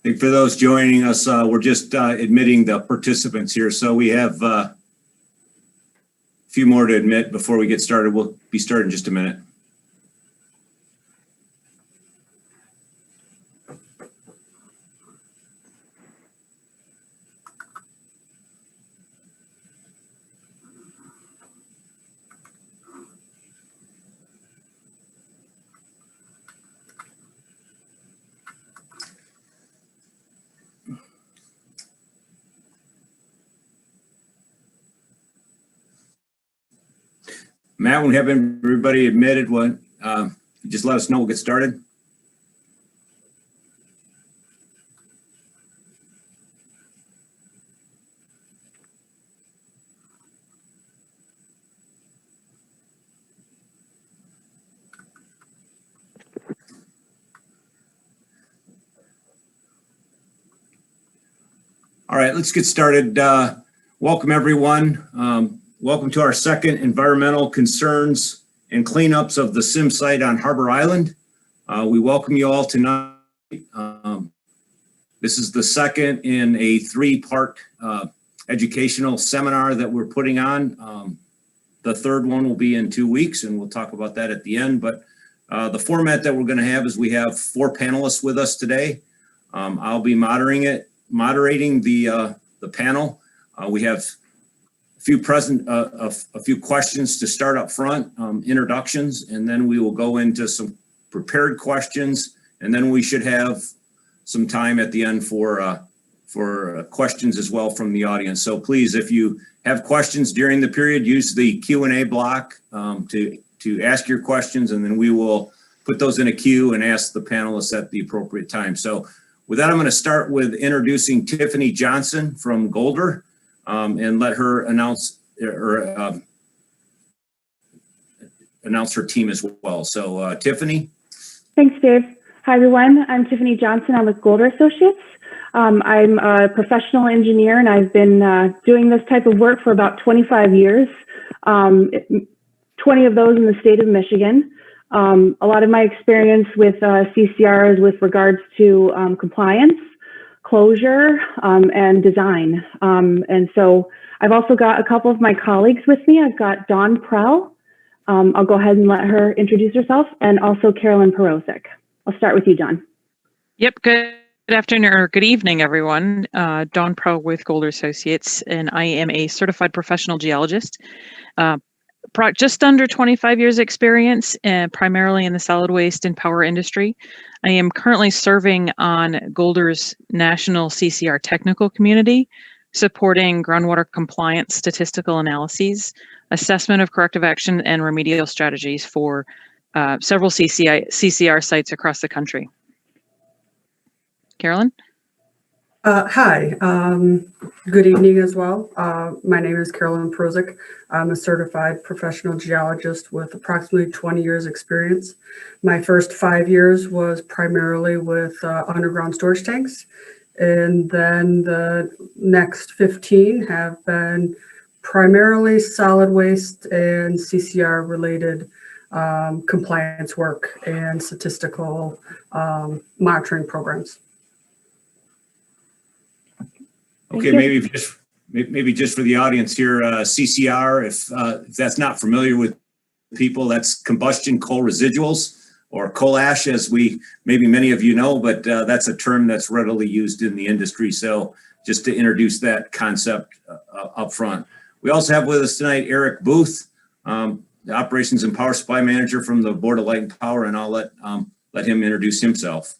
think for those joining us, we're just admitting the participants here. So we have a few more to admit before we get started. We'll be starting in just a minute. Matt, when we have everybody admitted, just let us know. We'll get started. All right, let's get started. Welcome, everyone. Welcome to our second environmental concerns and cleanups of the SIM site on Harbor Island. We welcome you all tonight. This is the second in a three-part educational seminar that we're putting on. The third one will be in 2 weeks, and we'll talk about that at the end. But the format that we're going to have is we have 4 panelists with us today. I'll be moderating the panel. We have a few questions to start up front, introductions, and then we will go into some prepared questions, and then we should have some time at the end for questions as well from the audience. So please, if you have questions during the period, use the Q&A block to ask your questions, and then we will put those in a queue and ask the panelists at the appropriate time. So with that, I'm going to start with introducing Tiffany Johnson from Golder. And let her announce her team as well. So Tiffany. Thanks, Dave. Hi, everyone. I'm Tiffany Johnson. I'm with Golder Associates. I'm a professional engineer, and I've been doing this type of work for about 25 years, 20 of those in the state of Michigan. A lot of my experience with CCR is with regards to compliance, closure, and design. And so I've also got a couple of my colleagues with me. I've got Dawn Prell. I'll go ahead and let her introduce herself, and also Carolyn Perosic. I'll start with you, Dawn. Yep, good afternoon or good evening, everyone. Dawn Prell with Golder Associates, and I am a certified professional geologist. Just under 25 years experience, primarily in the solid waste and power industry. I am currently serving on Golder's national CCR technical community, supporting groundwater compliance statistical analyses, assessment of corrective action, and remedial strategies for several CCR sites across the country. Carolyn? Hi, good evening as well. My name is Carolyn Perosic. I'm a certified professional geologist with approximately 20 years experience. My first 5 years was primarily with underground storage tanks, and then the next 15 have been primarily solid waste and CCR related compliance work and statistical monitoring programs. Okay, maybe just for the audience here, CCR, if that's not familiar with people, that's combustion coal residuals, or coal ash, as maybe many of you know, but that's a term that's readily used in the industry. So just to introduce that concept up front. We also have with us tonight Eric Booth, the Operations and Power Supply Manager from the Board of Light and Power, and I'll let him introduce himself.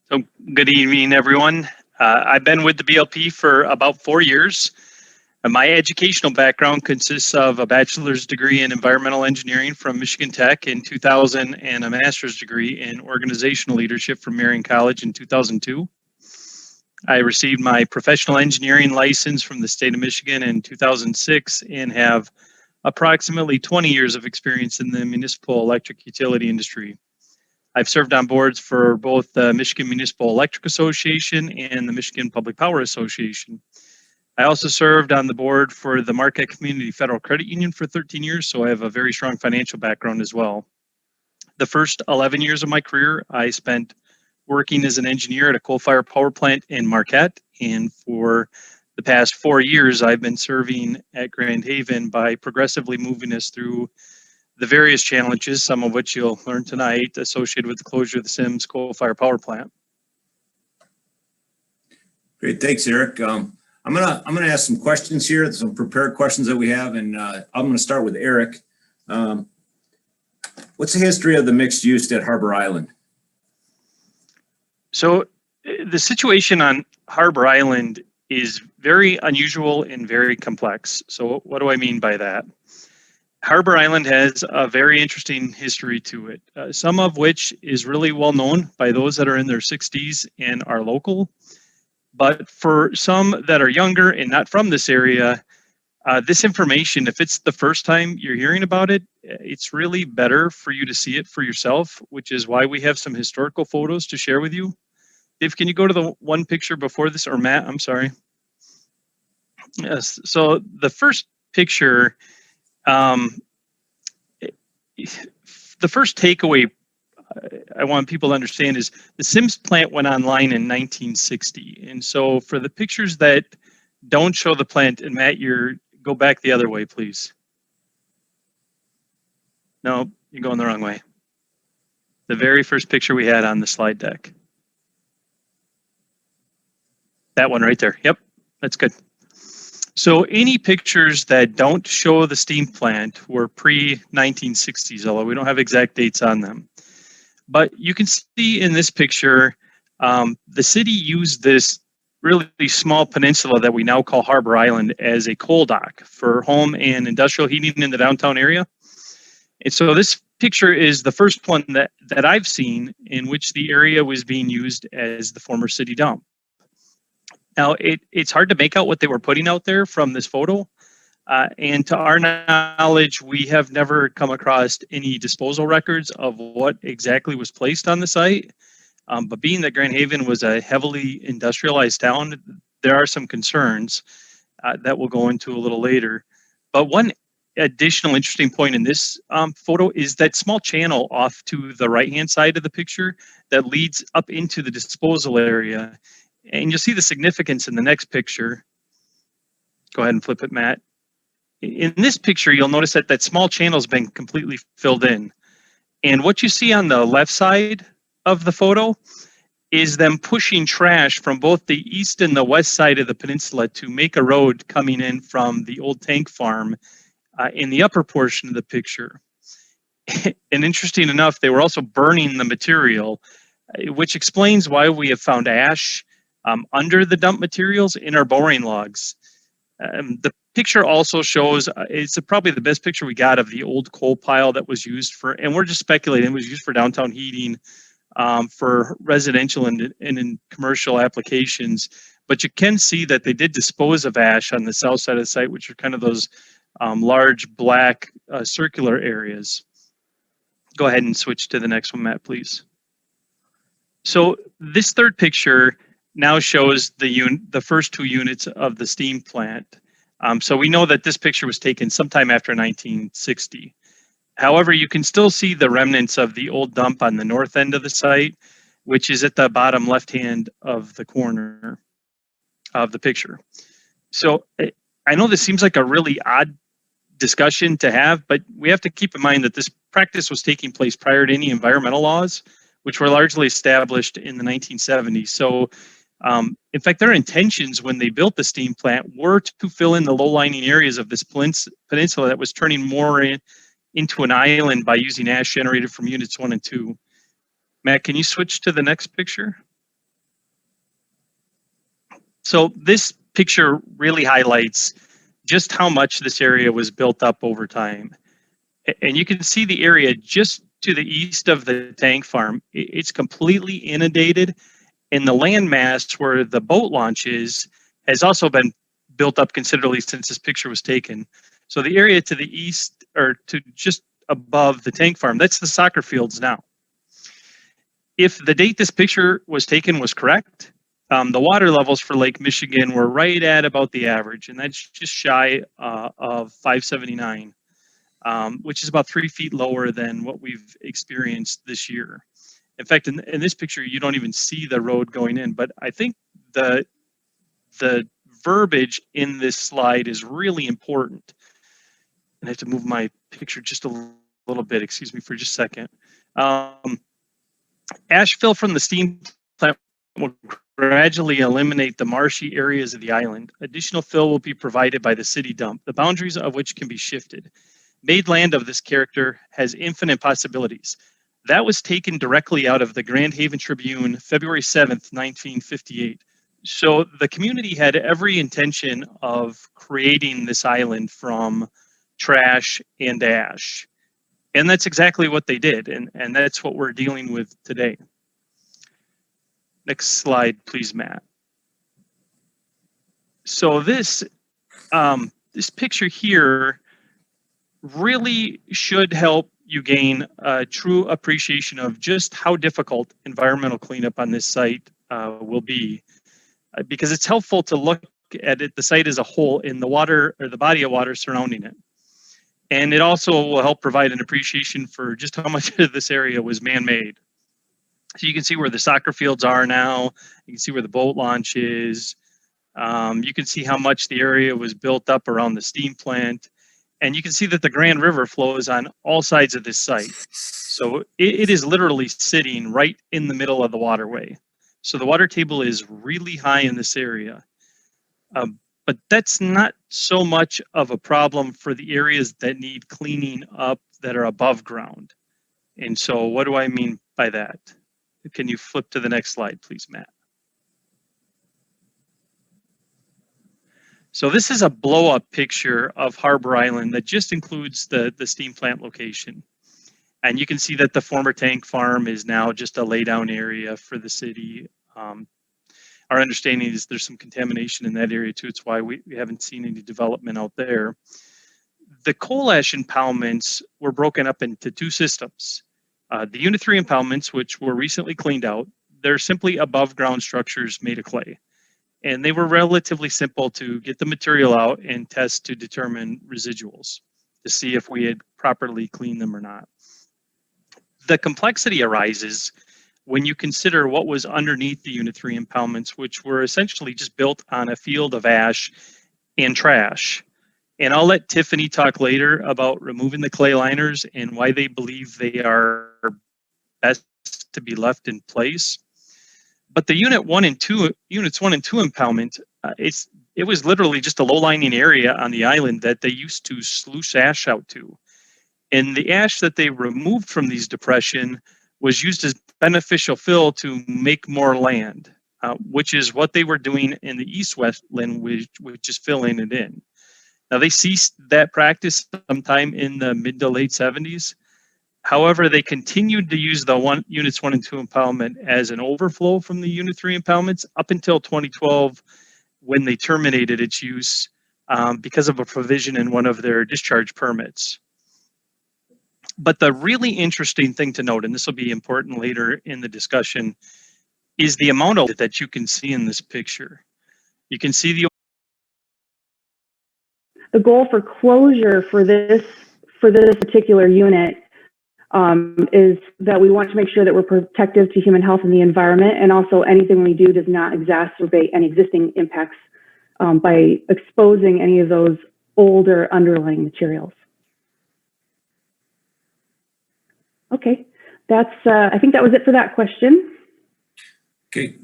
So good evening, everyone. I've been with the BLP for about 4 years. My educational background consists of a bachelor's degree in environmental engineering from Michigan Tech in 2000 and a master's degree in organizational leadership from Marion College in 2002. I received my professional engineering license from the state of Michigan in 2006 and have approximately 20 years of experience in the municipal electric utility industry. I've served on boards for both the Michigan Municipal Electric Association and the Michigan Public Power Association. I also served on the board for the Marquette Community Federal Credit Union for 13 years, so I have a very strong financial background as well. The first 11 years of my career, I spent working as an engineer at a coal-fired power plant in Marquette, and for the past 4 years, I've been serving at Grand Haven by progressively moving us through the various challenges, some of which you'll learn tonight, associated with the closure of the Sims coal-fired power plant. Great, thanks, Eric. I'm gonna ask some questions here, some prepared questions that we have, and I'm gonna start with Eric. What's the history of the mixed use at Harbor Island? So the situation on Harbor Island is very unusual and very complex. So what do I mean by that? Harbor Island has a very interesting history to it, some of which is really well known by those that are in their 60s and are local. But for some that are younger and not from this area, this information, if it's the first time you're hearing about it, it's really better for you to see it for yourself, which is why we have some historical photos to share with you. Dave, can you go to the one picture before this, or Matt, I'm sorry. Yes, so the first picture, the first takeaway I want people to understand is the Sims plant went online in 1960. And so for the pictures that don't show the plant, and Matt, go back the other way, please. No, you're going the wrong way. The very first picture we had on the slide deck. That one right there. Yep, that's good. So any pictures that don't show the steam plant were pre-1960s, although we don't have exact dates on them. But you can see in this picture, the city used this really small peninsula that we now call Harbor Island as a coal dock for home and industrial heating in the downtown area. And so this picture is the first one that I've seen in which the area was being used as the former city dump. Now, it's hard to make out what they were putting out there from this photo. And to our knowledge, we have never come across any disposal records of what exactly was placed on the site. But being that Grand Haven was a heavily industrialized town, there are some concerns that we'll go into a little later. But one additional interesting point in this photo is that small channel off to the right-hand side of the picture that leads up into the disposal area. And you'll see the significance in the next picture. Go ahead and flip it, Matt. In this picture, you'll notice that that small channel has been completely filled in. And what you see on the left side of the photo is them pushing trash from both the east and the west side of the peninsula to make a road coming in from the old tank farm in the upper portion of the picture. And interesting enough, they were also burning the material, which explains why we have found ash under the dump materials in our boring logs. The picture also shows, it's probably the best picture we got of the old coal pile that was used for, and we're just speculating, it was used for downtown heating for residential and in commercial applications. But you can see that they did dispose of ash on the south side of the site, which are kind of those large black circular areas. Go ahead and switch to the next one, Matt, please. So this third picture now shows the first two units of the steam plant. So we know that this picture was taken sometime after 1960. However, you can still see the remnants of the old dump on the north end of the site, which is at the bottom left-hand of the corner of the picture. So I know this seems like a really odd discussion to have, but we have to keep in mind that this practice was taking place prior to any environmental laws, which were largely established in the 1970s. So in fact, their intentions when they built the steam plant were to fill in the low-lying areas of this peninsula that was turning more into an island by using ash generated from units 1 and 2. Matt, can you switch to the next picture? So this picture really highlights just how much this area was built up over time. And you can see the area just to the east of the tank farm. It's completely inundated. And the landmass where the boat launch is has also been built up considerably since this picture was taken. So the area to the east, or to just above the tank farm, that's the soccer fields now. If the date this picture was taken was correct, the water levels for Lake Michigan were right at about the average, and that's just shy of 579, which is about 3 feet lower than what we've experienced this year. In fact, in this picture, you don't even see the road going in, but I think the verbiage in this slide is really important. And I have to move my picture just a little bit, excuse me for just a second. Ash fill from the steam plant will gradually eliminate the marshy areas of the island. Additional fill will be provided by the city dump, the boundaries of which can be shifted. Made land of this character has infinite possibilities. That was taken directly out of the Grand Haven Tribune, February 7th, 1958. So the community had every intention of creating this island from trash and ash. And that's exactly what they did. And that's what we're dealing with today. Next slide, please, Matt. So this picture here really should help you gain a true appreciation of just how difficult environmental cleanup on this site will be, because it's helpful to look at it, the site as a whole, in the water or the body of water surrounding it. And it also will help provide an appreciation for just how much of this area was man-made. So you can see where the soccer fields are now. You can see where the boat launch is. You can see how much the area was built up around the steam plant. And you can see that the Grand River flows on all sides of this site. So it is literally sitting right in the middle of the waterway. So the water table is really high in this area. But that's not so much of a problem for the areas that need cleaning up that are above ground. And so what do I mean by that? Can you flip to the next slide, please, Matt? So this is a blow-up picture of Harbor Island that just includes the steam plant location. And you can see that the former tank farm is now just a laydown area for the city. Our understanding is there's some contamination in that area too. It's why we haven't seen any development out there. The coal ash impoundments were broken up into two systems. The Unit 3 impoundments, which were recently cleaned out, they're simply above ground structures made of clay. And they were relatively simple to get the material out and test to determine residuals to see if we had properly cleaned them or not. The complexity arises when you consider what was underneath the Unit 3 impoundments, which were essentially just built on a field of ash and trash. And I'll let Tiffany talk later about removing the clay liners and why they believe they are best to be left in place. But the Units 1 and 2 impoundment, it was literally just a low-lying area on the island that they used to sluice ash out to. And the ash that they removed from these depression was used as beneficial fill to make more land, which is what they were doing in the East Westland, which is filling it in. Now, they ceased that practice sometime in the mid to late 70s. However, they continued to use the Units 1 and 2 impoundment as an overflow from the Unit 3 impoundments up until 2012, when they terminated its use because of a provision in one of their discharge permits. But the really interesting thing to note, and this will be important later in the discussion, is the amount of it that you can see in this picture. You can see the goal for closure for this particular unit is that we want to make sure that we're protective to human health and the environment, and also anything we do does not exacerbate any existing impacts by exposing any of those older underlying materials. Okay, that's I think that was it for that question. Okay,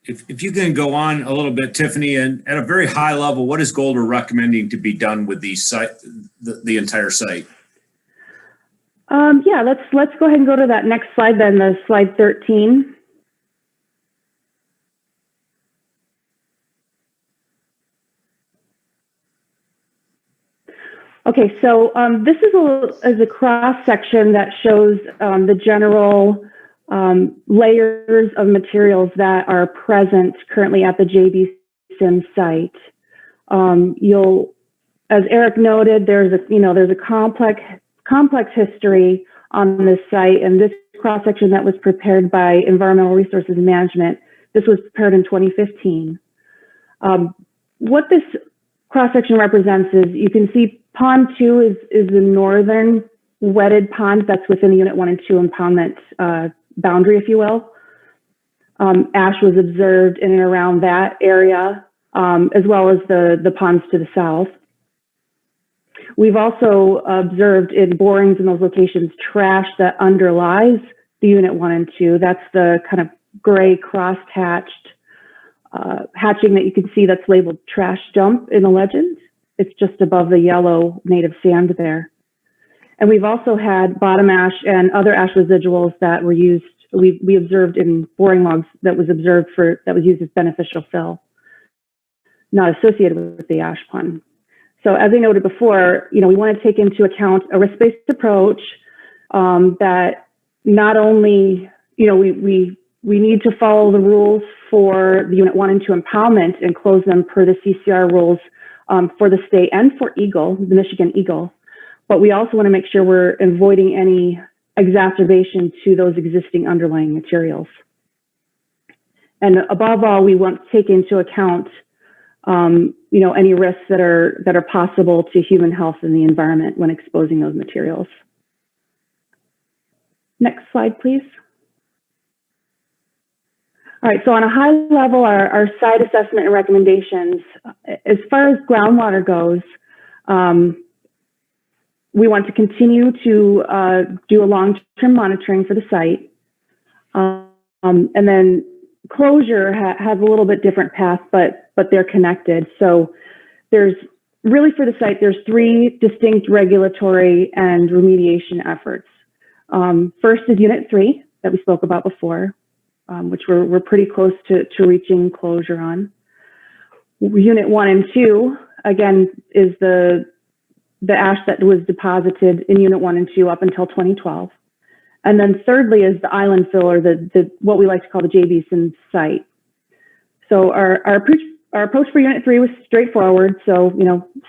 if you can go on a little bit, Tiffany, and at a very high level, what is Golder recommending to be done with the entire site? Yeah, let's go ahead and go to that next slide then, the slide 13. Okay, so this is a cross section that shows the general layers of materials that are present currently at the JB Sim site. As Eric noted, there's a complex history on this site, and this cross section that was prepared by Environmental Resources Management, this was prepared in 2015. What this cross section represents is, you can see Pond 2 is the northern wetted pond that's within the Unit 1 and 2 impoundment boundary, if you will. Ash was observed in and around that area, as well as the ponds to the south. We've also observed in borings in those locations trash that underlies the unit 1 and 2. That's the kind of gray cross-hatched hatching that you can see that's labeled trash dump in the legend. It's just above the yellow native sand there. And we've also had bottom ash and other ash residuals that were used, we observed in boring logs that was used as beneficial fill, not associated with the ash pond. So as I noted before, we want to take into account a risk-based approach that not only, we need to follow the rules for the Unit 1 and 2 impoundment and close them per the CCR rules for the state and for Eagle, the Michigan Eagle. But we also want to make sure we're avoiding any exacerbation to those existing underlying materials. And above all, we want to take into account any risks that are possible to human health and the environment when exposing those materials. Next slide, please. All right, so on a high level, our site assessment and recommendations, as far as groundwater goes, we want to continue to do a long-term monitoring for the site. And then closure has a little bit different path, but they're connected. So there's really, for the site, there's 3 distinct regulatory and remediation efforts. First is Unit 3 that we spoke about before, which we're pretty close to reaching closure on. Unit 1 and 2, again, is the ash that was deposited in Unit 1 and 2 up until 2012. And then thirdly is the island fill, or what we like to call the JBSIM site. So our approach for Unit 3 was straightforward. So,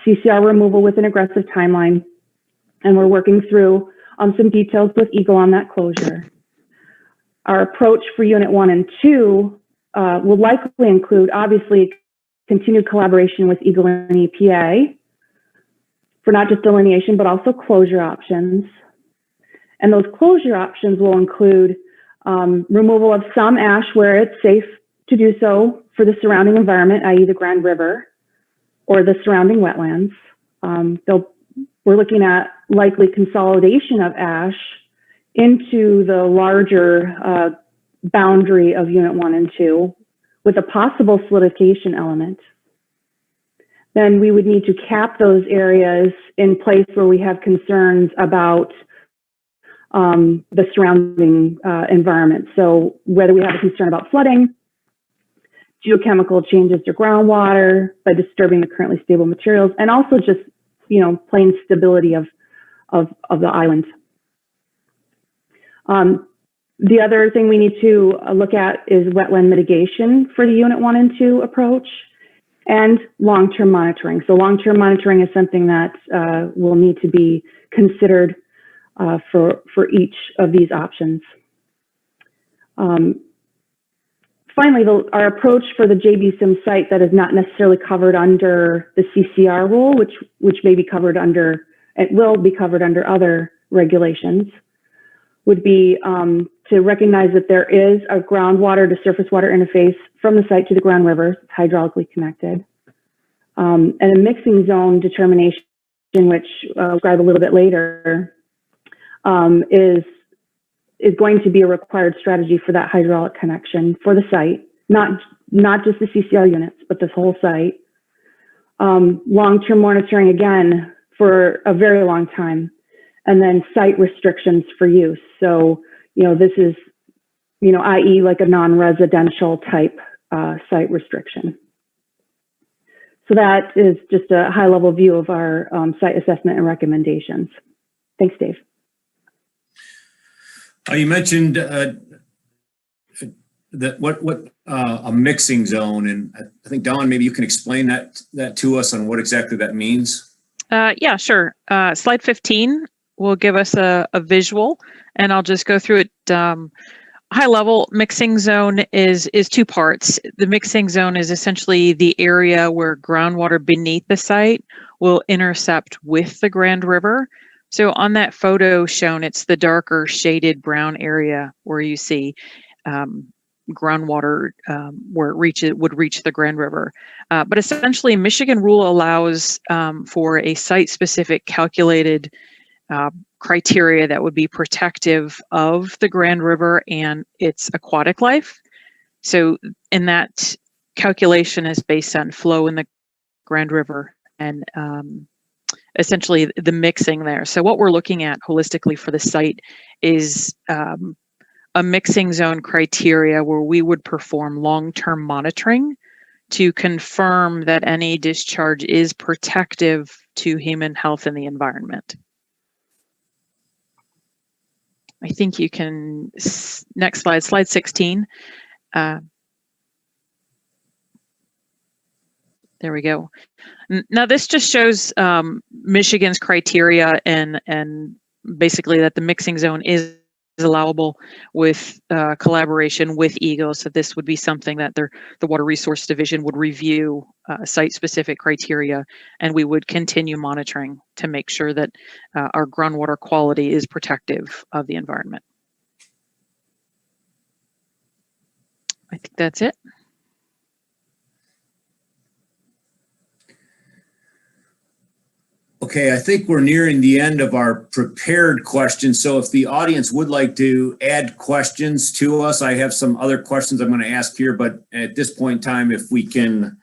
CCR removal with an aggressive timeline. And we're working through some details with Eagle on that closure. Our approach for Unit 1 and 2 will likely include, obviously, continued collaboration with Eagle and EPA for not just delineation, but also closure options. And those closure options will include removal of some ash where it's safe to do so for the surrounding environment, i.e. the Grand River or the surrounding wetlands. We're looking at likely consolidation of ash into the larger boundary of Unit 1 and 2 with a possible solidification element. Then we would need to cap those areas in place where we have concerns about the surrounding environment. So whether we have a concern about flooding, geochemical changes to groundwater by disturbing the currently stable materials, and also just, plain stability of the island. The other thing we need to look at is wetland mitigation for the Unit 1 and 2 approach, and long-term monitoring. So long-term monitoring is something that will need to be considered for each of these options. Finally, our approach for the JBSIM site that is not necessarily covered under the CCR rule, which may be covered under, it will be covered under other regulations, would be to recognize that there is a groundwater to surface water interface from the site to the Grand River, it's hydraulically connected, and a mixing zone determination, which I'll describe a little bit later, is going to be a required strategy for that hydraulic connection for the site, not just the CCR units, but this whole site. Long-term monitoring, again, for a very long time, and then site restrictions for use. So, this is, i.e. like a non-residential type site restriction. So that is just a high-level view of our site assessment and recommendations. Thanks, Dave. You mentioned that what a mixing zone, and I think Dawn, maybe you can explain that to us on what exactly that means. Yeah, sure. Slide 15 will give us a visual, and I'll just go through it. High level, mixing zone is 2 parts. The mixing zone is essentially the area where groundwater beneath the site will intercept with the Grand River. So on that photo shown, it's the darker shaded brown area where you see groundwater where it would reach the Grand River. But essentially, Michigan rule allows for a site-specific calculated criteria that would be protective of the Grand River and its aquatic life. So, in that calculation is based on flow in the Grand River and essentially the mixing there. So what we're looking at holistically for the site is a mixing zone criteria where we would perform long-term monitoring to confirm that any discharge is protective to human health and the environment. I think you can, next slide, slide 16. There we go. Now this just shows Michigan's criteria and basically that the mixing zone is allowable with collaboration with EGLE. So this would be something that the Water Resource Division would review site-specific criteria, and we would continue monitoring to make sure that our groundwater quality is protective of the environment. I think that's it. Okay, I think we're nearing the end of our prepared questions. So if the audience would like to add questions to us, I have some other questions I'm going to ask here, but at this point in time, if we can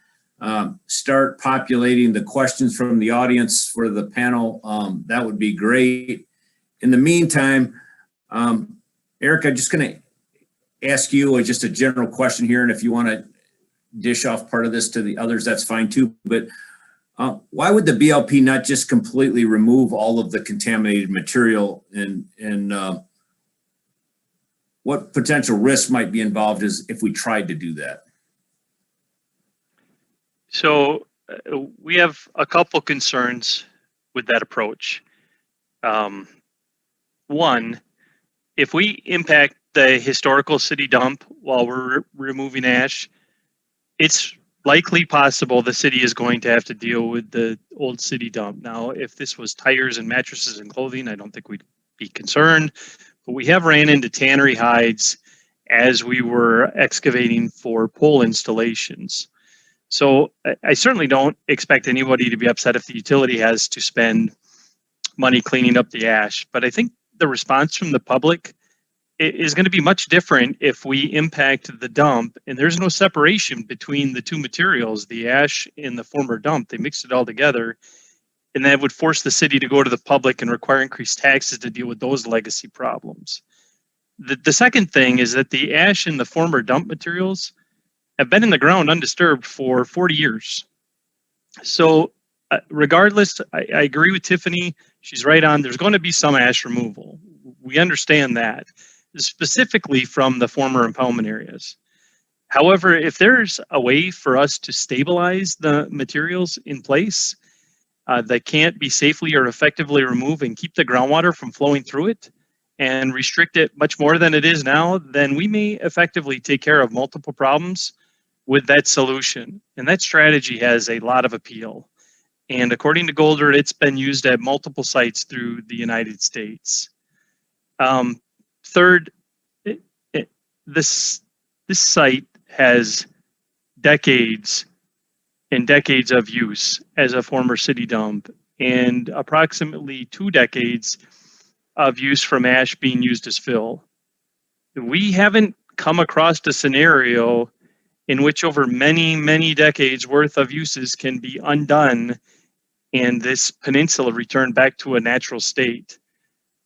start populating the questions from the audience for the panel, that would be great. In the meantime, Eric, I'm just going to ask you just a general question here, and if you want to dish off part of this to the others, that's fine too. But why would the BLP not just completely remove all of the contaminated material, and what potential risks might be involved if we tried to do that? So we have a couple concerns with that approach. One, if we impact the historical city dump while we're removing ash, it's likely possible the city is going to have to deal with the old city dump. Now, if this was tires and mattresses and clothing, I don't think we'd be concerned, but we have ran into tannery hides as we were excavating for pole installations. So I certainly don't expect anybody to be upset if the utility has to spend money cleaning up the ash, but I think the response from the public is going to be much different if we impact the dump and there's no separation between the two materials, the ash and the former dump. They mixed it all together, and that would force the city to go to the public and require increased taxes to deal with those legacy problems. The second thing is that the ash and the former dump materials have been in the ground undisturbed for 40 years. So regardless, I agree with Tiffany. She's right on. There's going to be some ash removal. We understand that, specifically from the former impoundment areas. However, if there's a way for us to stabilize the materials in place that can't be safely or effectively removed and keep the groundwater from flowing through it and restrict it much more than it is now, then we may effectively take care of multiple problems with that solution. And that strategy has a lot of appeal. And according to Golder, it's been used at multiple sites through the United States. Third, this site has decades and decades of use as a former city dump and approximately 2 decades of use from ash being used as fill. We haven't come across a scenario in which over many, many decades worth of uses can be undone and this peninsula returned back to a natural state.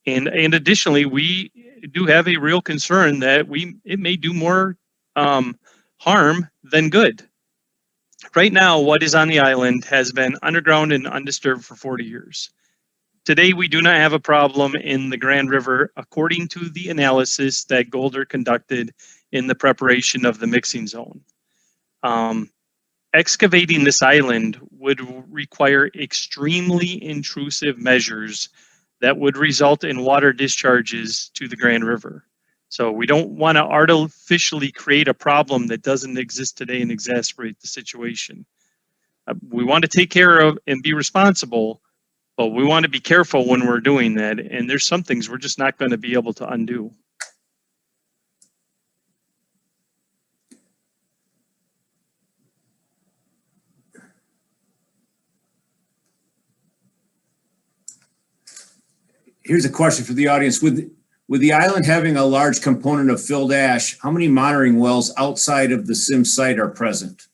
And additionally, we do have a real concern that it may do more harm than good. Right now, what is on the island has been underground and undisturbed for 40 years. Today, we do not have a problem in the Grand River, according to the analysis that Golder conducted in the preparation of the mixing zone. Excavating this island would require extremely intrusive measures that would result in water discharges to the Grand River. So we don't want to artificially create a problem that doesn't exist today and exacerbate the situation. We want to take care of and be responsible, But we want to be careful when we're doing that, and there's some things we're just not going to be able to undo. Here's a question for the audience. With the island having a large component of filled ash, how many monitoring wells outside of the SIM site are present?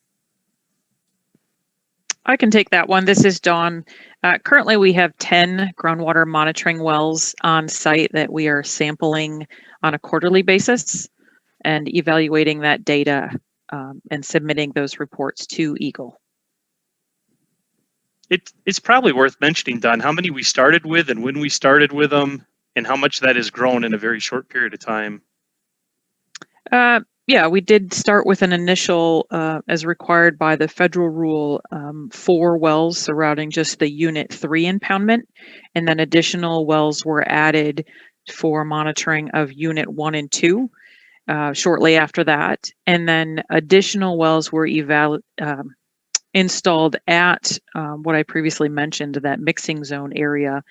I can take that one. This is Dawn. Currently, we have 10 groundwater monitoring wells on site that we are sampling on a quarterly basis and evaluating that data and submitting those reports to Eagle. It's probably worth mentioning, Don, how many we started with and when we started with them and how much that has grown in a very short period of time. Yeah, we did start with an initial, as required by the federal rule, 4 wells surrounding just the Unit 3 impoundment, and then additional wells were added for monitoring of Unit 1 and 2 shortly after that. And then additional wells were installed at what I previously mentioned, that mixing zone area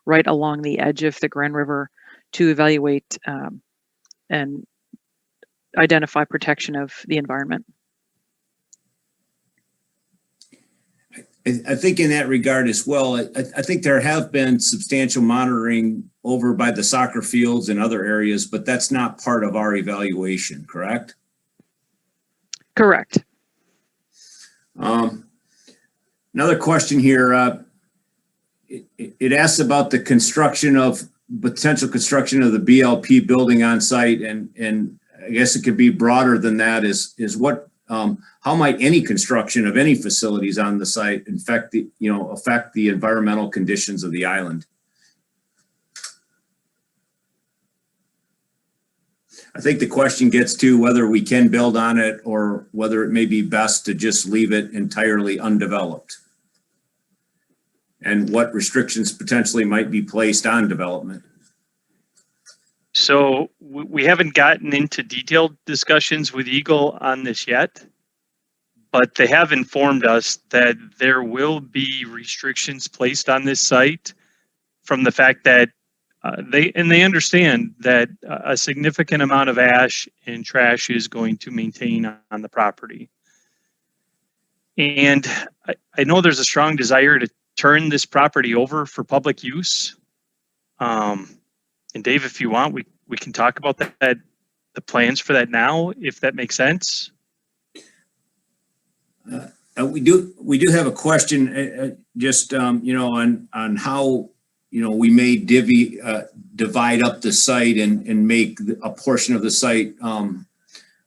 right along the edge of the Grand River to evaluate and identify protection of the environment. I think in that regard as well, I think there have been substantial monitoring over by the soccer fields and other areas, but that's not part of our evaluation, correct? Correct. Another question here. It asks about the potential construction of the BLP building on site, and I guess it could be broader than that. Is what? How might any construction of any facilities on the site affect the environmental conditions of the island? I think the question gets to whether we can build on it or whether it may be best to just leave it entirely undeveloped, and what restrictions potentially might be placed on development. So we haven't gotten into detailed discussions with Eagle on this yet, but they have informed us that there will be restrictions placed on this site from the fact that they understand that a significant amount of ash and trash is going to maintain on the property. And I know there's a strong desire to turn this property over for public use. And Dave, if you want, we can talk about that, the plans for that now, if that makes sense. We do have a question, on how we may divide up the site and make a portion of the site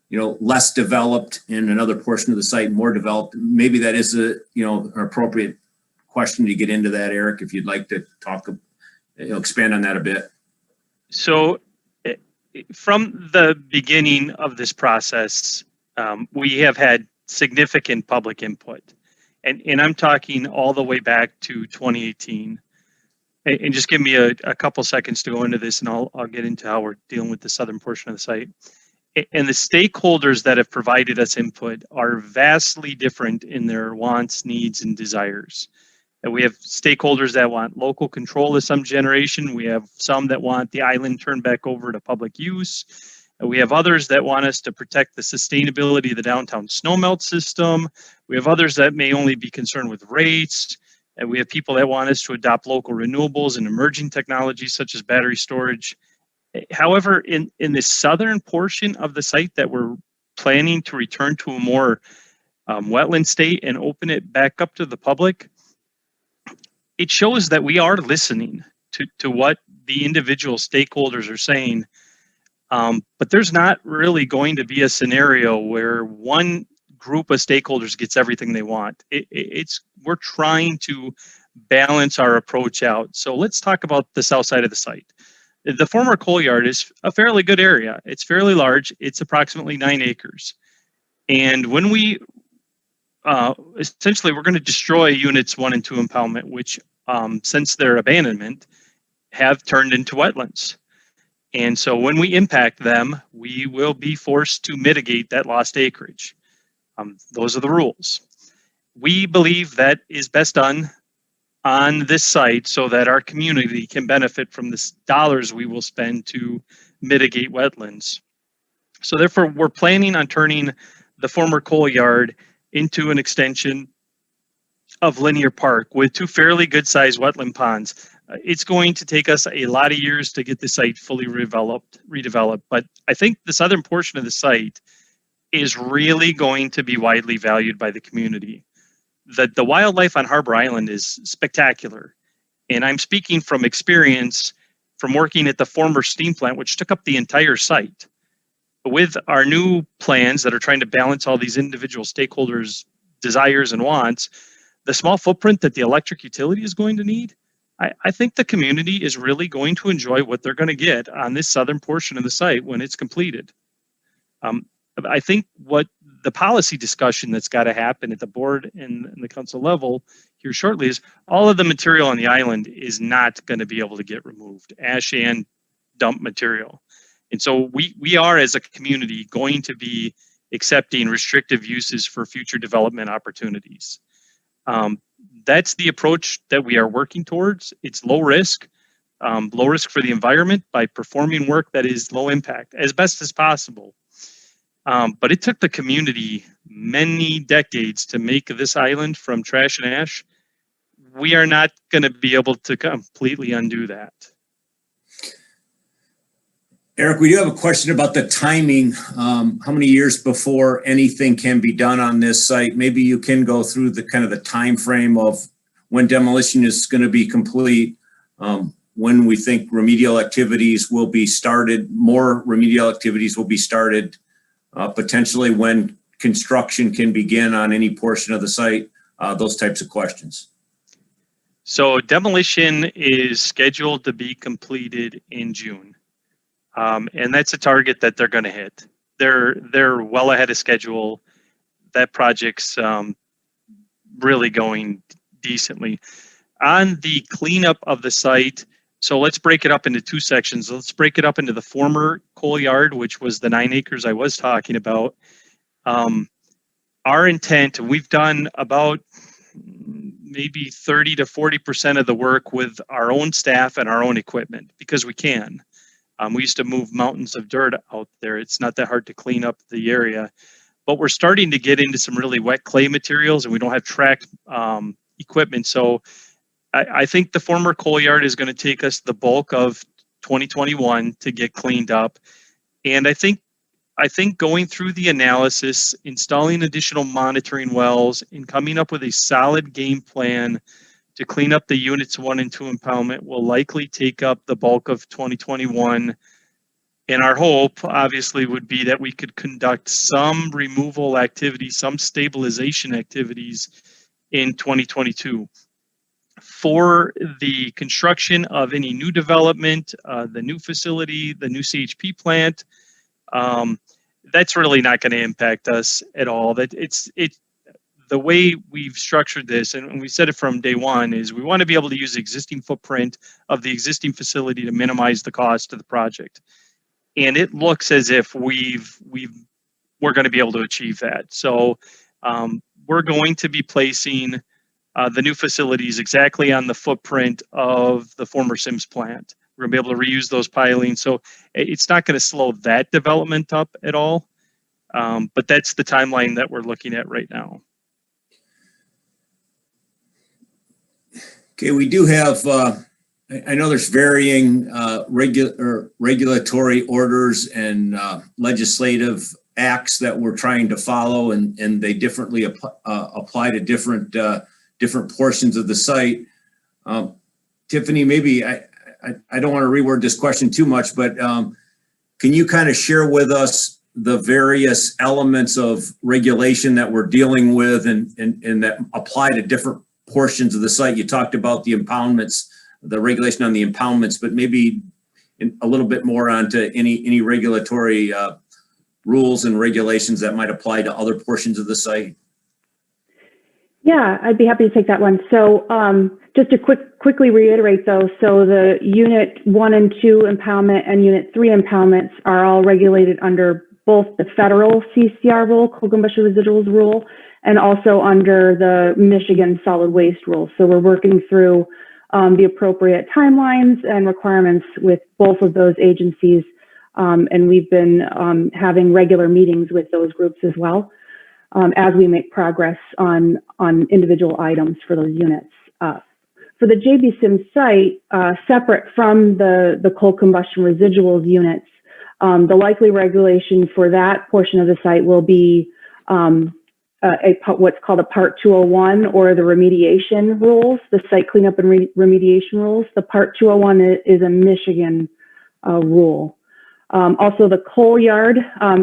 less developed and another portion of the site more developed. Maybe that is an appropriate question to get into that, Eric, if you'd like to talk, expand on that a bit. So from the beginning of this process, we have had significant public input, and I'm talking all the way back to 2018. And just give me a couple seconds to go into this, and I'll get into how we're dealing with the southern portion of the site. And the stakeholders that have provided us input are vastly different in their wants, needs, and desires. And we have stakeholders that want local control of some generation. We have some that want the island turned back over to public use. And we have others that want us to protect the sustainability of the downtown snowmelt system. We have others that may only be concerned with rates. And we have people that want us to adopt local renewables and emerging technologies such as battery storage. However, in the southern portion of the site that we're planning to return to a more wetland state and open it back up to the public, it shows that we are listening to what the individual stakeholders are saying. But there's not really going to be a scenario where one group of stakeholders gets everything they want. We're trying to balance our approach out. So let's talk about the south side of the site. The former coal yard is a fairly good area. It's fairly large. It's approximately 9 acres. And when we essentially, we're going to destroy units 1 and 2 impoundment, which since their abandonment have turned into wetlands. And so when we impact them, we will be forced to mitigate that lost acreage. Those are the rules. We believe that is best done on this site so that our community can benefit from the dollars we will spend to mitigate wetlands. So therefore, we're planning on turning the former coal yard into an extension of linear park with 2 fairly good-sized wetland ponds. It's going to take us a lot of years to get the site fully redeveloped, but I think the southern portion of the site is really going to be widely valued by the community. The wildlife on Harbor Island is spectacular, and I'm speaking from experience from working at the former steam plant, which took up the entire site. With our new plans that are trying to balance all these individual stakeholders' desires and wants, the small footprint that the electric utility is going to need, I think the community is really going to enjoy what they're going to get on this southern portion of the site when it's completed. I think what the policy discussion that's got to happen at the board and the council level here shortly is all of the material on the island is not going to be able to get removed, ash and dump material. And so we are, as a community, going to be accepting restrictive uses for future development opportunities. That's the approach that we are working towards. It's low risk for the environment by performing work that is low impact as best as possible. But it took the community many decades to make this island from trash and ash. We are not going to be able to completely undo that. Eric, we do have a question about the timing. How many years before anything can be done on this site? Maybe you can go through the kind of the time frame of when demolition is going to be complete, when we think remedial activities will be started, more remedial activities will be started, potentially when construction can begin on any portion of the site, those types of questions. So demolition is scheduled to be completed in June. And that's a target that they're going to hit. They're well ahead of schedule. That project's really going decently. On the cleanup of the site, so let's break it up into 2 sections. Let's break it up into the former coal yard, which was the 9 acres I was talking about. Our intent, we've done about maybe 30 to 40% of the work with our own staff and our own equipment because we can. We used to move mountains of dirt out there. It's not that hard to clean up the area, but we're starting to get into some really wet clay materials and we don't have track equipment. So I think the former coal yard is going to take us the bulk of 2021 to get cleaned up. And I think going through the analysis, installing additional monitoring wells and coming up with a solid game plan to clean up the units 1 and 2 impoundment will likely take up the bulk of 2021. And our hope, obviously, would be that we could conduct some removal activities, some stabilization activities in 2022. For the construction of any new development, the new facility, the new CHP plant, that's really not going to impact us at all. The way we've structured this, and we said it from day one, is we want to be able to use the existing footprint of the existing facility to minimize the cost of the project. And it looks as if we're going to be able to achieve that. So we're going to be placing the new facilities exactly on the footprint of the former Sims plant. We're going to be able to reuse those pilings. So it's not going to slow that development up at all. But that's the timeline that we're looking at right now. Okay, we do have, I know there's varying regulatory orders and legislative acts that we're trying to follow, and they differently apply to different portions of the site. Tiffany, maybe I don't want to reword this question too much, but can you kind of share with us the various elements of regulation that we're dealing with and that apply to different portions of the site? You talked about the impoundments, the regulation on the impoundments, but maybe a little bit more onto any regulatory rules and regulations that might apply to other portions of the site. Yeah, I'd be happy to take that one. So just to quickly reiterate those, so the unit 1 and 2 impoundment and unit 3 impoundments are all regulated under both the federal CCR rule, coal combustion residuals rule, and also under the Michigan solid waste rule. So we're working through the appropriate timelines and requirements with both of those agencies. And we've been having regular meetings with those groups as well as we make progress on individual items for those units. For the JB-SIM site, separate from the coal combustion residuals units, the likely regulation for that portion of the site will be what's called a Part 201 or the remediation rules, the site cleanup and remediation rules. The Part 201 is a Michigan rule. Also the coal yard,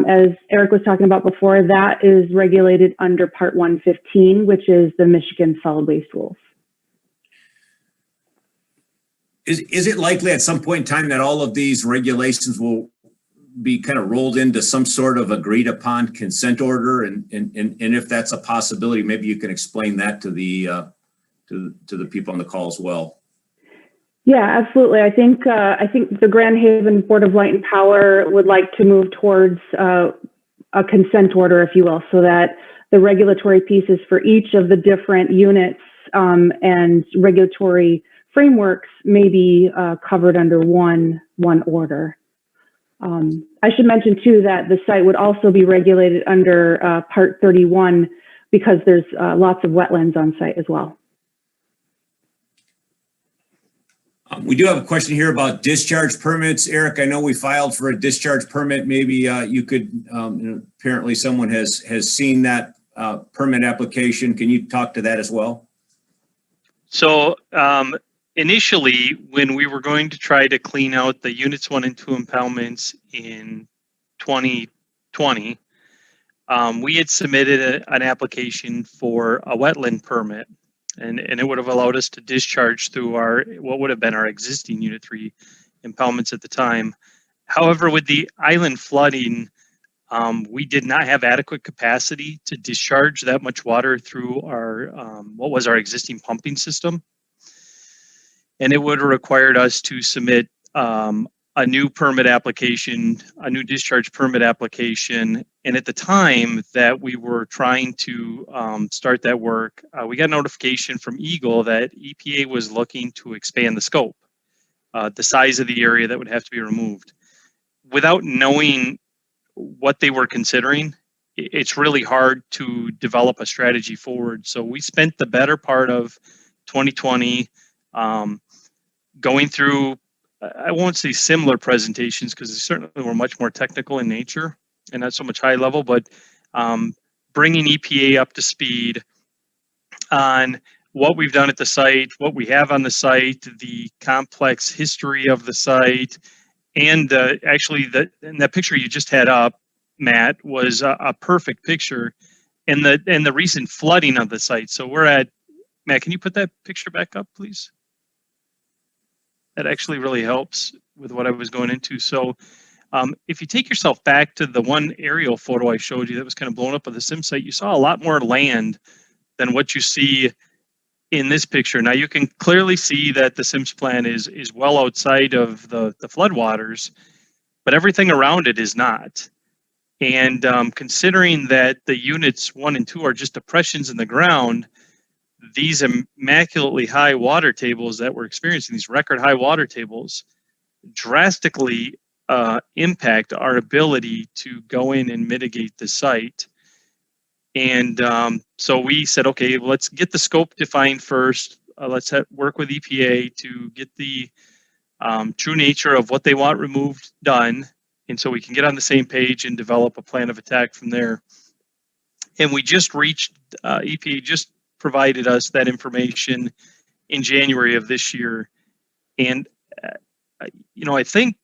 as Eric was talking about before, that is regulated under Part 115, which is the Michigan solid waste rules. Is it likely at some point in time that all of these regulations will be kind of rolled into some sort of agreed upon consent order? And if that's a possibility, maybe you can explain that to the people on the call as well. Yeah, absolutely. I think the Grand Haven Board of Light and Power would like to move towards a consent order, if you will, so that the regulatory pieces for each of the different units and regulatory frameworks may be covered under one order. I should mention too that the site would also be regulated under Part 31 because there's lots of wetlands on site as well. We do have a question here about discharge permits. Eric, I know we filed for a discharge permit. Maybe you could, apparently someone has seen that permit application. Can you talk to that as well? So initially, when we were going to try to clean out the units 1 and 2 impoundments in 2020, we had submitted an application for a wetland permit, and it would have allowed us to discharge through what would have been our existing Unit 3 impoundments at the time. However, with the island flooding, we did not have adequate capacity to discharge that much water through our what was our existing pumping system. And it would have required us to submit a new permit application, a new discharge permit application. And at the time that we were trying to start that work, we got notification from Eagle that EPA was looking to expand the scope, the size of the area that would have to be removed. Without knowing what they were considering, it's really hard to develop a strategy forward. So we spent the better part of 2020 going through, I won't say similar presentations because they certainly were much more technical in nature and not so much high level, but bringing EPA up to speed on what we've done at the site, what we have on the site, the complex history of the site, and actually that picture you just had up, Matt, was a perfect picture, and the recent flooding of the site. So we're at, Matt, can you put that picture back up, please? That actually really helps with what I was going into. So if you take yourself back to the one aerial photo I showed you that was kind of blown up of the sim site, you saw a lot more land than what you see in this picture. Now you can clearly see that the SIMS plan is well outside of the floodwaters, but everything around it is not. And considering that the units 1 and 2 are just depressions in the ground, these immaculately high water tables that we're experiencing, these record high water tables, drastically impact our ability to go in and mitigate the site. And so we said, okay, let's get the scope defined first. Let's work with EPA to get the true nature of what they want removed done. And so we can get on the same page and develop a plan of attack from there. And we just reached, EPA just provided us that information in January of this year. And, I think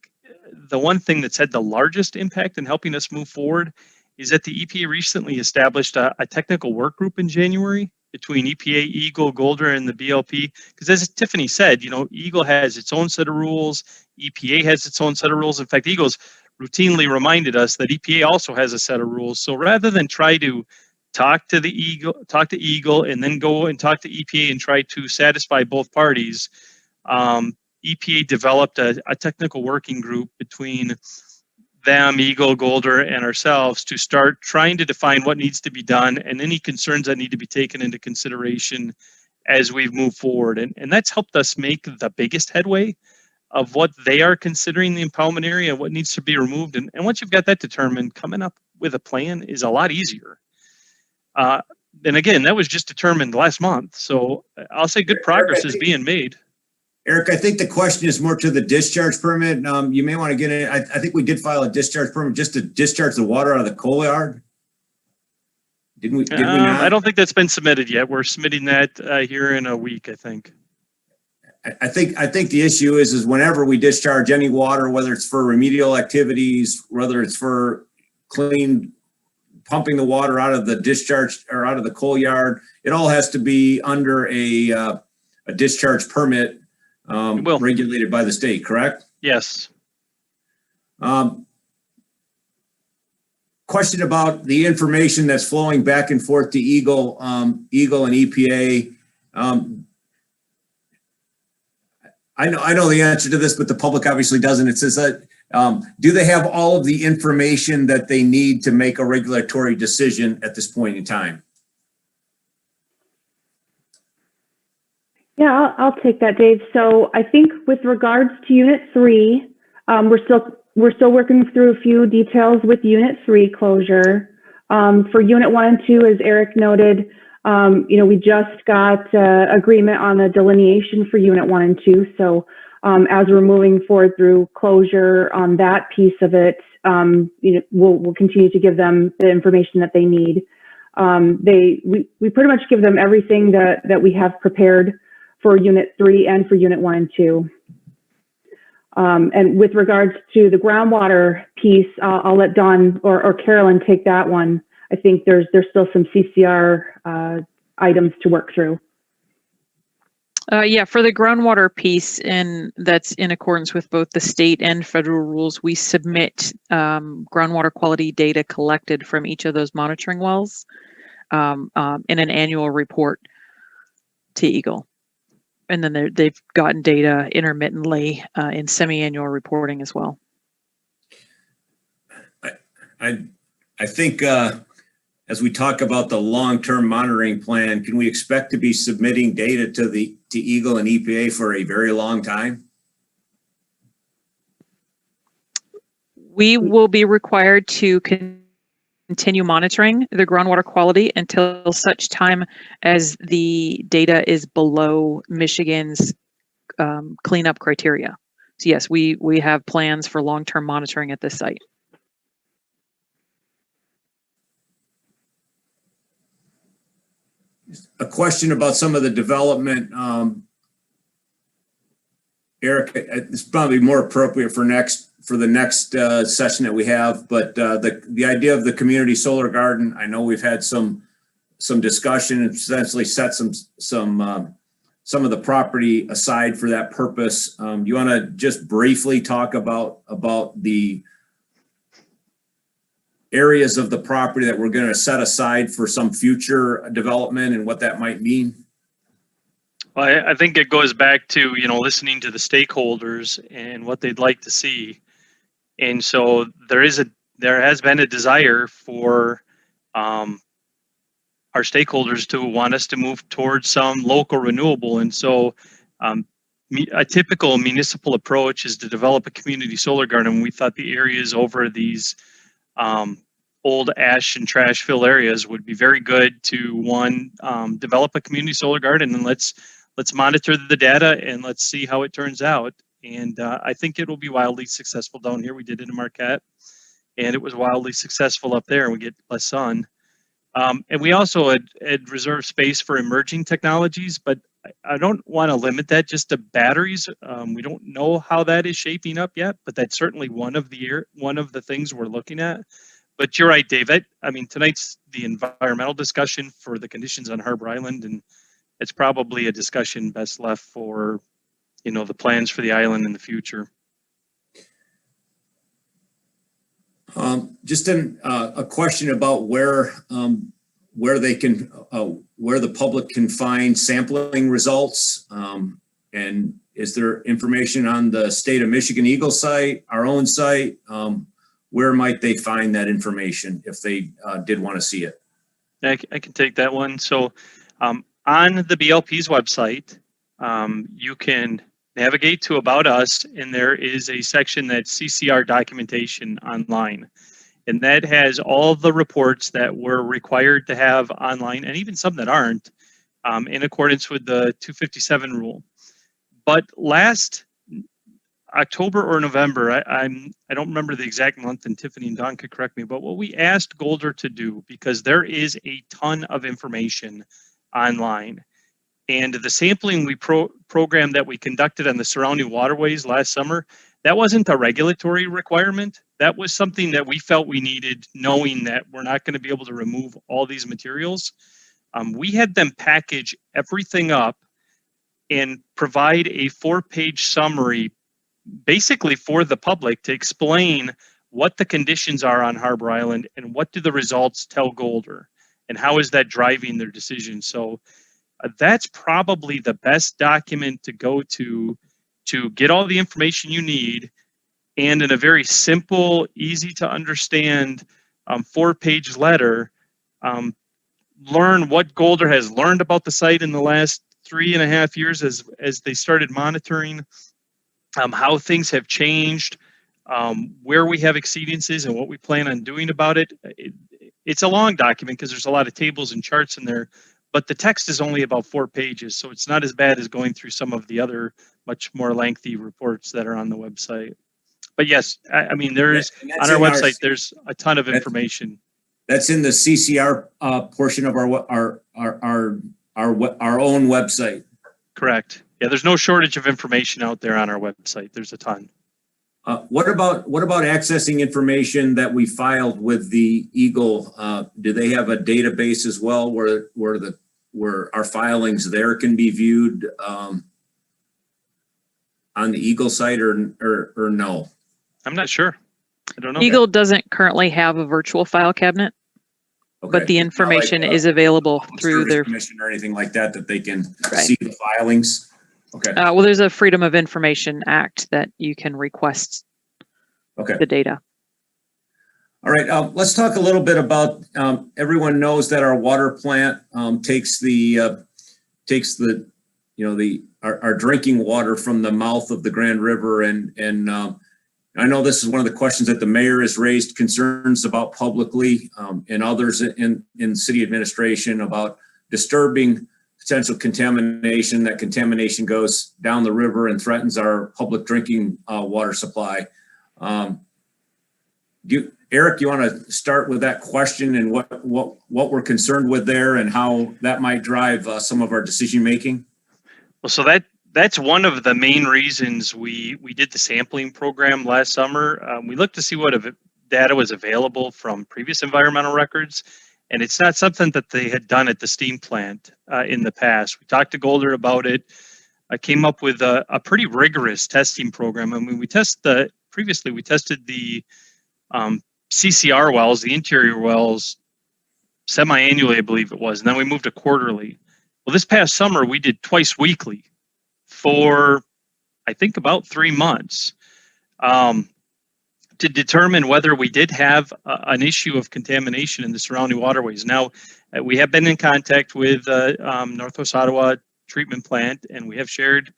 the one thing that's had the largest impact in helping us move forward is that the EPA recently established a technical work group in January between EPA, Eagle, Golder, and the BLP. Because as Tiffany said, Eagle has its own set of rules. EPA has its own set of rules. In fact, Eagle's routinely reminded us that EPA also has a set of rules. So rather than try to talk to Eagle, and then go and talk to EPA and try to satisfy both parties, EPA developed a technical working group between them, Eagle, Golder, and ourselves to start trying to define what needs to be done and any concerns that need to be taken into consideration as we move forward. And that's helped us make the biggest headway of what they are considering the impoundment area and what needs to be removed. And once you've got that determined, coming up with a plan is a lot easier. And again, that was just determined last month. So I'll say good progress is being made. Eric, I think the question is more to the discharge permit. You may want to get it. I think we did file a discharge permit just to discharge the water out of the coal yard. Did we not? I don't think that's been submitted yet. We're submitting that here in a week, I think. I think the issue is whenever we discharge any water, whether it's for remedial activities, whether it's for pumping the water out of the discharge or out of the coal yard, it all has to be under a discharge permit regulated by the state, correct? Yes. Question about the information that's flowing back and forth to Eagle and EPA. I know the answer to this, but the public obviously doesn't. It says that, do they have all of the information that they need to make a regulatory decision at this point in time? Yeah, I'll take that, Dave. So I think with regards to Unit 3, we're still working through a few details with Unit 3 closure. For Unit 1 and 2, as Eric noted, we just got agreement on the delineation for Unit 1 and 2. So as we're moving forward through closure on that piece of it, we'll continue to give them the information that they need. We pretty much give them everything that we have prepared for Unit 3 and for Unit 1 and 2. And with regards to the groundwater piece, I'll let Dawn or Carolyn take that one. I think there's still some CCR items to work through. Yeah, for the groundwater piece, and that's in accordance with both the state and federal rules, we submit groundwater quality data collected from each of those monitoring wells in an annual report to Eagle. And then they've gotten data intermittently in semi-annual reporting as well. I think as we talk about the long-term monitoring plan, can we expect to be submitting data to Eagle and EPA for a very long time? We will be required to continue monitoring the groundwater quality until such time as the data is below Michigan's cleanup criteria. So yes, we have plans for long-term monitoring at this site. A question about some of the development. Eric, it's probably more appropriate for the next session that we have, but the idea of the community solar garden, I know we've had some discussion and essentially set some of the property aside for that purpose. You want to just briefly talk about the areas of the property that we're going to set aside for some future development and what that might mean? Well, I think it goes back to, listening to the stakeholders and what they'd like to see. And so there has been a desire for our stakeholders to want us to move towards some local renewable. And so a typical municipal approach is to develop a community solar garden. We thought the areas over these old ash and trash fill areas would be very good to develop a community solar garden, and let's monitor the data and let's see how it turns out. And I think it will be wildly successful down here. We did it in Marquette and it was wildly successful up there, and we get less sun. And we also had reserved space for emerging technologies, but I don't want to limit that just to batteries. We don't know how that is shaping up yet, but that's certainly one of the things we're looking at. But you're right, Dave. Tonight's the environmental discussion for the conditions on Harbor Island, and it's probably a discussion best left for, the plans for the island in the future. Just a question about where the public can find sampling results, and is there information on the state of Michigan Eagle site, our own site? where might they find that information if they did want to see it? I can take that one. So on the BLP's website, you can navigate to About Us, and there is a section that's CCR documentation online. And that has all the reports that we're required to have online, and even some that aren't, in accordance with the 257 rule. But last October or November, I don't remember the exact month, and Tiffany and Don could correct me, but what we asked Golder to do, because there is a ton of information online, and the sampling program that we conducted on the surrounding waterways last summer, that wasn't a regulatory requirement. That was something that we felt we needed, knowing that we're not going to be able to remove all these materials. We had them package everything up and provide a 4-page summary basically for the public to explain what the conditions are on Harbor Island and what do the results tell Golder and how is that driving their decision. So that's probably the best document to go to get all the information you need, and in a very simple, easy to understand 4-page letter, learn what Golder has learned about the site in the last 3.5 years as they started monitoring, how things have changed, where we have exceedances and what we plan on doing about it. It's a long document because there's a lot of tables and charts in there, but the text is only about 4 pages, so it's not as bad as going through some of the other much more lengthy reports that are on the website. But yes, I mean, there's on our website, there's a ton of information. That's in the CCR portion of our own website. Correct. Yeah, there's no shortage of information out there on our website. There's a ton. What about accessing information that we filed with the Eagle? Do they have a database as well where our filings there can be viewed on the Eagle site or no? I'm not sure. I don't know. Eagle doesn't currently have a virtual file cabinet, Okay. but the information is available through their commission or anything like that they can Right. see the filings. Okay. well, there's a Freedom of Information Act that you can request the data. All right. Let's talk a little bit about. Everyone knows that our water plant takes our drinking water from the mouth of the Grand River, and I know this is one of the questions that the mayor has raised concerns about publicly, and others in city administration about disturbing potential contamination. That contamination goes down the river and threatens our public drinking water supply. Eric, you want to start with that question and what we're concerned with there and how that might drive some of our decision making? Well, so that's one of the main reasons we did the sampling program last summer. We looked to see what data was available from previous environmental records, and it's not something that they had done at the steam plant in the past. We talked to Golder about it. I came up with a pretty rigorous testing program. I mean, previously we tested the CCR wells, the interior wells, semi-annually, I believe it was, and then we moved to quarterly. Well, this past summer we did twice weekly for, I think, about 3 months to determine whether we did have an issue of contamination in the surrounding waterways. Now, we have been in contact with Northwest Ottawa treatment plant, and we have shared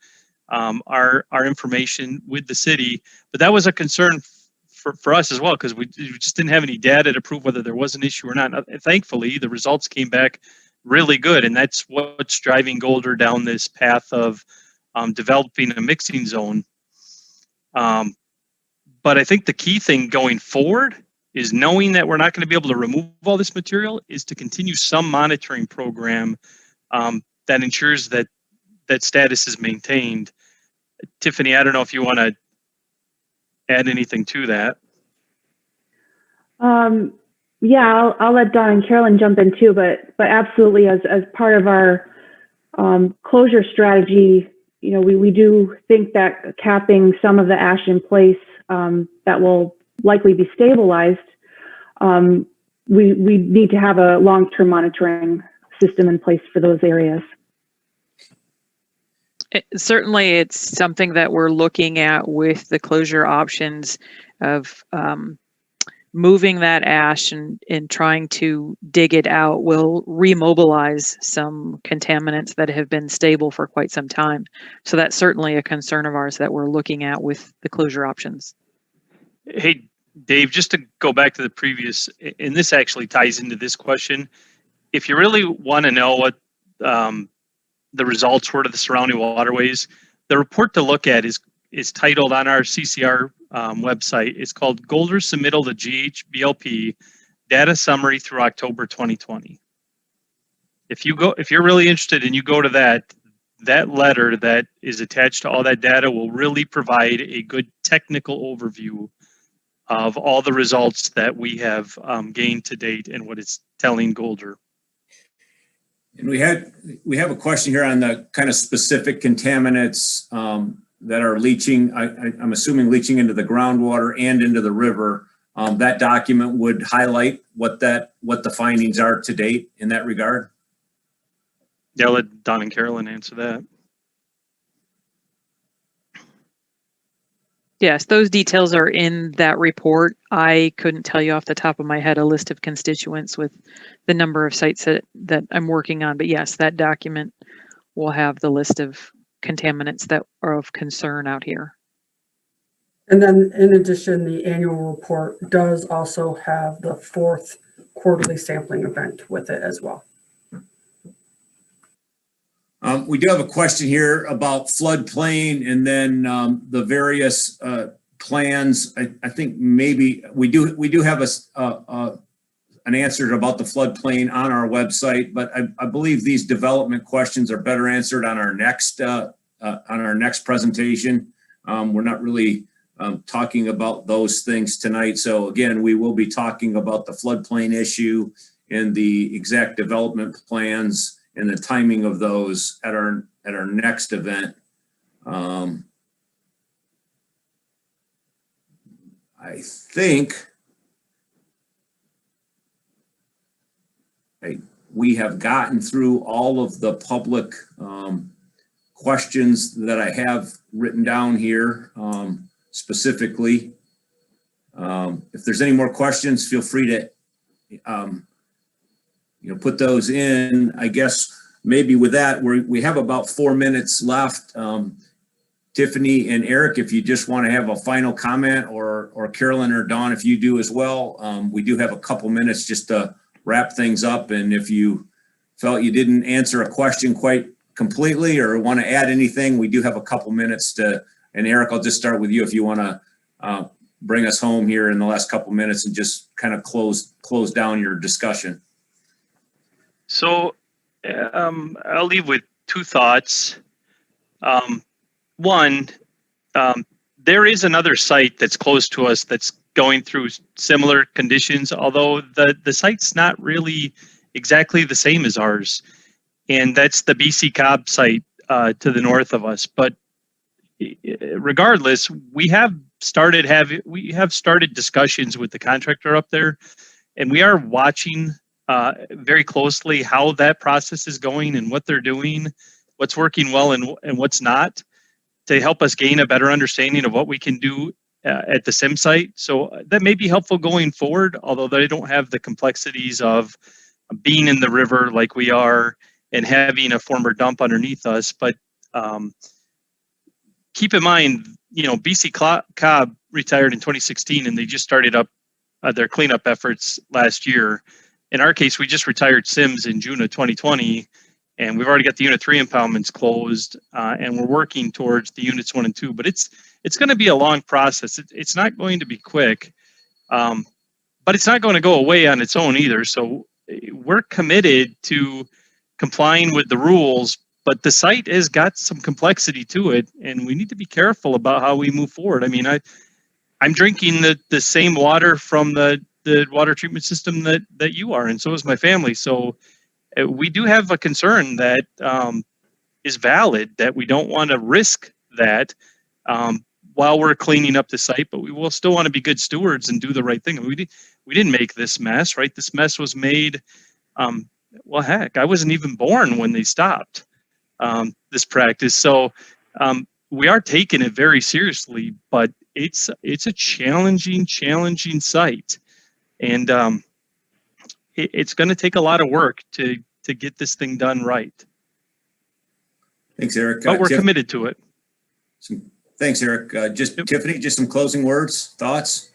our information with the city, but that was a concern for us as well, because we just didn't have any data to prove whether there was an issue or not. Thankfully, the results came back really good, and that's what's driving Golder down this path of developing a mixing zone. But I think the key thing going forward is knowing that we're not going to be able to remove all this material is to continue some monitoring program that ensures that status is maintained. Tiffany, I don't know if you want to add anything to that. Yeah, I'll let Don and Carolyn jump in too, but absolutely, as part of our closure strategy, we do think that capping some of the ash in place that will likely be stabilized, we need to have a long-term system in place for those areas. Certainly, it's something that we're looking at with the closure options of moving that ash and trying to dig it out will remobilize some contaminants that have been stable for quite some time. So that's certainly a concern of ours that we're looking at with the closure options. Hey, Dave, just to go back to the previous, and this actually ties into this question. If you really want to know what the results were to the surrounding waterways, the report to look at is titled on our CCR website. It's called Golder Submittal to GHBLP Data Summary through October 2020. If you're really interested and you go to that letter that is attached to all that data will really provide a good technical overview of all the results that we have gained to date and what it's telling Golder. And we have a question here on the kind of specific contaminants that are leaching. I'm assuming leaching into the groundwater and into the river. That document would highlight what the findings are to date in that regard. Yeah, I'll let Don and Carolyn answer that. Yes, those details are in that report. I couldn't tell you off the top of my head a list of constituents with the number of sites that I'm working on. But yes, that document will have the list of contaminants that are of concern out here. And then in addition, the annual report does also have the 4th quarterly sampling event with it as well. We do have a question here about floodplain and then the various plans. I think maybe we do have an answer about the floodplain on our website, but I believe these development questions are better answered on our next presentation. We're not really talking about those things tonight. So again, we will be talking about the floodplain issue and the exact development plans and the timing of those at our next event. I think we have gotten through all of the public questions that I have written down here specifically. If there's any more questions, feel free to put those in. I guess maybe with that, we have about 4 minutes left. Tiffany and Eric, if you just want to have a final comment, or Carolyn or Dawn, if you do as well, we do have a couple minutes just to wrap things up. And if you felt you didn't answer a question quite completely or want to add anything, we do have a couple minutes to, and Eric, I'll just start with you if you want to bring us home here in the last couple minutes and just kind of close down your discussion. So I'll leave with 2 thoughts. One, there is another site that's close to us that's going through similar conditions, although the site's not really exactly the same as ours. And that's the BC Cobb site to the north of us. But regardless, we have started discussions with the contractor up there, and we are watching very closely how that process is going and what they're doing, what's working well and what's not, to help us gain a better understanding of what we can do at the sim site. So that may be helpful going forward, although they don't have the complexities of being in the river like we are and having a former dump underneath us. But keep in mind, BC Cobb retired in 2016, and they just started up their cleanup efforts last year. In our case, we just retired Sims in June of 2020, and we've already got the Unit 3 impoundments closed, and we're working towards the Units 1 and 2. But it's going to be a long process. It's not going to be quick, but it's not going to go away on its own either. So we're committed to complying with the rules, but the site has got some complexity to it, and we need to be careful about how we move forward. I mean, I'm drinking the same water from the water treatment system that you are, and so is my family. So we do have a concern that is valid, that we don't want to risk that while we're cleaning up the site, but we will still want to be good stewards and do the right thing. We didn't make this mess, right? This mess was made, well, heck, I wasn't even born when they stopped this practice. So we are taking it very seriously, but it's a challenging site. And it's going to take a lot of work to get this thing done right. Thanks, Eric. But we're committed to it. Thanks, Eric. Yep. Tiffany, just some closing words, thoughts?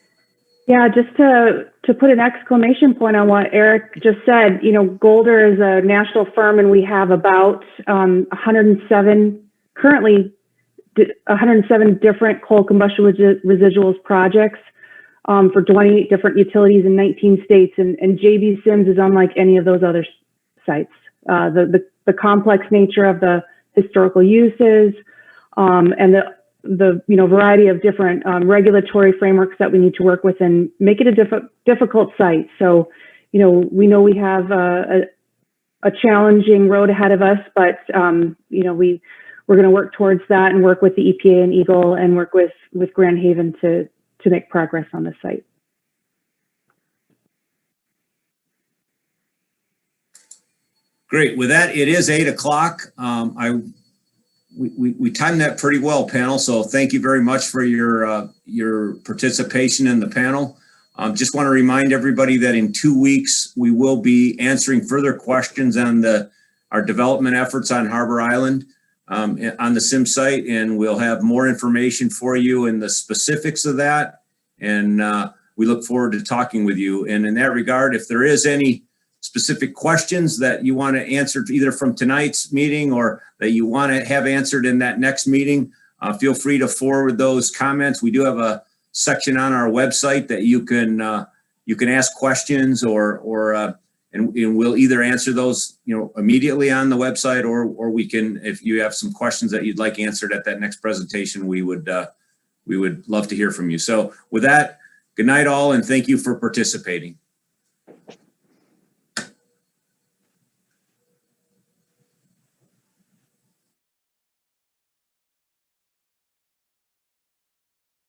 Yeah, just to put an exclamation point on what Eric just said, you know, Golder is a national firm and we have about 107, currently 107 different coal combustion residuals projects for 28 different utilities in 19 states. And JB Sims is unlike any of those other sites. The complex nature of the historical uses and the variety of different regulatory frameworks that we need to work with and make it a difficult site. So, you know we have a challenging road ahead of us, but you know we're going to work towards that and work with the EPA and Eagle and work with Grand Haven to make progress on the site. Great. With that, it is 8 o'clock. We timed that pretty well, panel. So thank you very much for your participation in the panel. Just want to remind everybody that in 2 weeks, we will be answering further questions on our development efforts on Harbor Island on the SIM site, and we'll have more information for you in the specifics of that. And we look forward to talking with you. And in that regard, if there is any specific questions that you want to answer either from tonight's meeting or that you want to have answered in that next meeting, feel free to forward those comments. We do have a section on our website that you can ask questions and we'll either answer those immediately on the website or we can, if you have some questions that you'd like answered at that next presentation, we would love to hear from you. So with that, good night all, and thank you for participating.